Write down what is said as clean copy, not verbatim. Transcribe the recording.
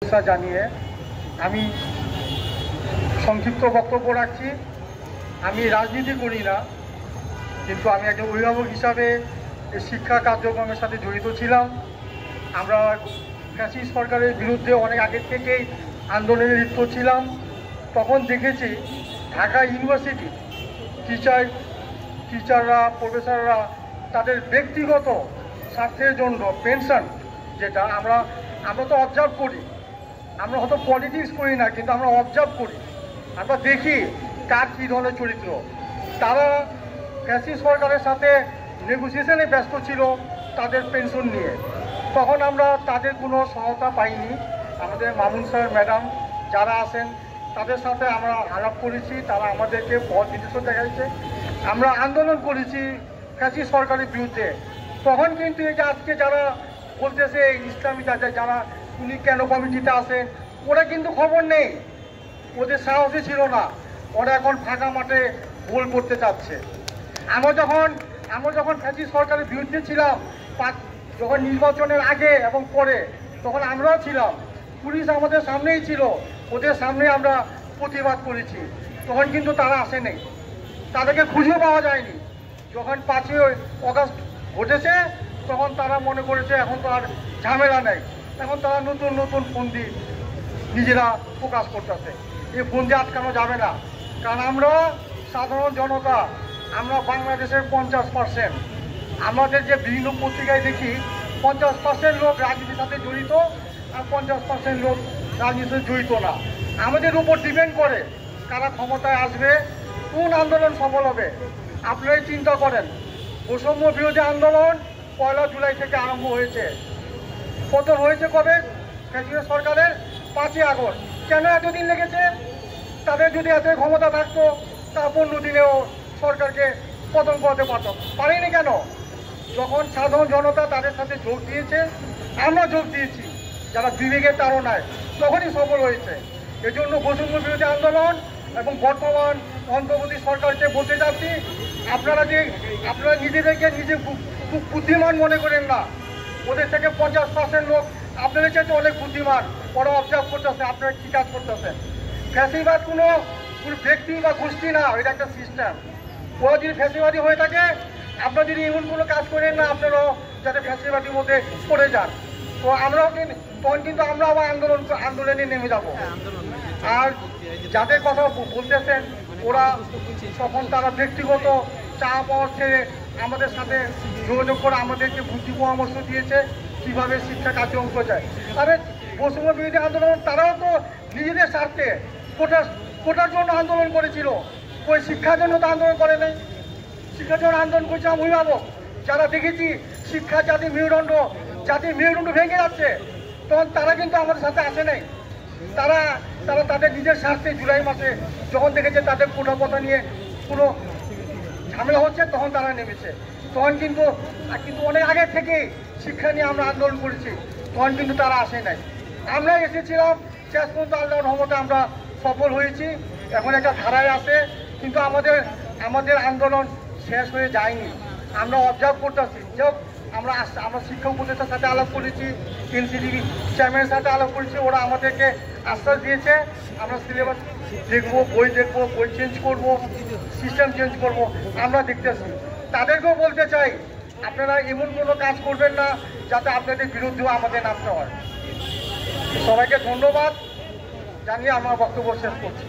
জানিয়ে আমি সংক্ষিপ্ত বক্তব্য রাখছি। আমি রাজনীতি করি না, কিন্তু আমি একজন অভিভাবক হিসাবে এই শিক্ষা কার্যক্রমের সাথে জড়িত ছিলাম। আমরা ফ্যাসিস্ট সরকারের বিরুদ্ধে অনেক আগের থেকেই আন্দোলনে লিপ্ত ছিলাম। তখন দেখেছি ঢাকা ইউনিভার্সিটি টিচাররা প্রফেসররা তাদের ব্যক্তিগত স্বার্থের জন্য পেনশন, যেটা আমরা তো অবজার্ভ করি, আমরা হয়তো পলিটিক্স করি না, কিন্তু আমরা অবজার্ভ করি, আমরা দেখি কার কী ধরনের চরিত্র। তারা ফ্যাসিস্ট সরকারের সাথে নেগোসিয়েশনে ব্যস্ত ছিল তাদের পেনশন নিয়ে। তখন আমরা তাদের কোনো সহায়তা পাইনি। আমাদের মামুন স্যার ম্যাডাম যারা আছেন তাদের সাথে আমরা আলাপ করেছি, তারা আমাদেরকে পথ নির্দেশন দেখাইছে, আমরা আন্দোলন করেছি ফ্যাসিস্ট সরকারের বিরুদ্ধে। তখন কিন্তু এই যে আজকে যারা বলতেছে ইসলামী যারা উনি কেন কমিটিতে আসেন, ওরা কিন্তু খবর নেই, ওদের সাহসী ছিল না, ওরা এখন ফাঁকা মাঠে গোল করতে চাচ্ছে। আমরা যখন ফ্যাসিস্ট সরকারের বিরুদ্ধে ছিলাম, যখন নির্বাচনের আগে এবং পরে, তখন আমরাও ছিলাম, পুলিশ আমাদের সামনেই ছিল, ওদের সামনে আমরা প্রতিবাদ করেছি। তখন কিন্তু তারা আসেনি, তাদেরকে খুঁজে পাওয়া যায়নি। যখন 5ই আগস্ট ঘটেছে তখন তারা মনে করেছে এখন তো আর ঝামেলা নেই, এখন তারা নতুন নতুন ফন্দি নিজেরা প্রকাশ করতেছে। এই ফন্দি আটকানো যাবে না, কারণ আমরা সাধারণ জনতা, আমরা বাংলাদেশের 50%, আমাদের যে বিভিন্ন পত্রিকায় দেখি 50% লোক রাজনীতির সাথে জড়িত আর 50% লোক রাজনীতিতে জড়িত না। আমাদের উপর ডিপেন্ড করে কারা ক্ষমতায় আসবে, কোন আন্দোলন সফল হবে। আপনারাই চিন্তা করেন, বৈষম্য বিরোধী আন্দোলন 1 জুলাই থেকে আরম্ভ হয়েছে, পতন হয়েছে কবে? ফ্যাসিস্ট সরকারের 5ই আগস্ট। কেন এতদিন লেগেছে? তাদের যদি এত ক্ষমতা থাকতো তা 15 দিনেও সরকারকে পতন করতে পারেনি। কেন? যখন সাধারণ জনতা তাদের সাথে যোগ দিয়েছে, আমরা যোগ দিয়েছি, যারা বিবেকের তাড়নায়, তখনই সফল হয়েছে। এজন্য বৈষম্য বিরোধী আন্দোলন এবং বর্তমান অন্তর্বর্তী সরকারকে বলতে যাচ্ছি, আপনারা নিজেদেরকে খুব বুদ্ধিমান মনে করেন না। ওদের থেকে 50% লোক আপনাদের চাইতে অনেক বুদ্ধিমান, ওরা অবজার্ভ করতেছে আপনারা কী কাজ করতেছেন। ফ্যাসিবাদ কোনো ব্যক্তি বা গোষ্ঠী না, এটা একটা সিস্টেম। ওরা যদি ফ্যাসিবাদী হয়ে থাকে, আপনারা যদি এমন কোনো কাজ করেন না আপনারাও যাতে ফ্যাসিবাদীর মধ্যে পড়ে যান, তো আমরাও তখন কিন্তু আমরা আবার আন্দোলনে নেমে যাব। আর যাদের কথা বলতেছেন ওরা তখন তারা ব্যক্তিগত চা পাওয়ার ছেড়ে আমাদের সাথে যোগাযোগ করে আমাদেরকে বুদ্ধি পরামর্শ দিয়েছে কীভাবে শিক্ষা কার্যক্রম করা যায়। আরে বৈষম্য বিরোধী আন্দোলন তারাও তো নিজেদের স্বার্থে কোটার জন্য আন্দোলন করেছিল, ওই শিক্ষার জন্য তো আন্দোলন করে নাই। শিক্ষার জন্য আন্দোলন করছে অভিভাবক, যারা দেখেছি শিক্ষা জাতির মেরুদণ্ড ভেঙে যাচ্ছে, তখন তারা কিন্তু আমাদের সাথে আসে নাই। তারা তাদের নিজের স্বার্থে জুলাই মাসে যখন দেখেছে তাদের কোটা কথা নিয়ে কোনো ঝামেলা হচ্ছে, তখন তারা নেমেছে। তখন কিন্তু অনেক আগে থেকে শিক্ষা নিয়ে আমরা আন্দোলন করেছি, তখন কিন্তু তারা আসে নাই। আমরা এসেছিলাম, শেষ পর্যন্ত আল্লাহর রহমতে আমরা সফল হয়েছি, এখন একটা ধারায় আছে। কিন্তু আমাদের আন্দোলন শেষ হয়ে যায়নি, আমরা অবজার্ভ করতেছি। আমরা শিক্ষা উপদেষ্টার সাথে আলাপ করেছি, এনসিটিভি চেয়ারম্যানের সাথে আলাপ করেছি, ওরা আমাদেরকে আশ্বাস দিয়েছে আমরা সিলেবাস দেখবো, বই চেঞ্জ করব, সিস্টেম চেঞ্জ করব, আমরা দেখতেছি। তাদেরকেও বলতে চাই আপনারা এমন কোনো কাজ করবেন না যাতে আপনাদের বিরুদ্ধেও আমাদের নামতে হয়। সবাইকে ধন্যবাদ জানিয়ে আমার বক্তব্য শেষ করছি।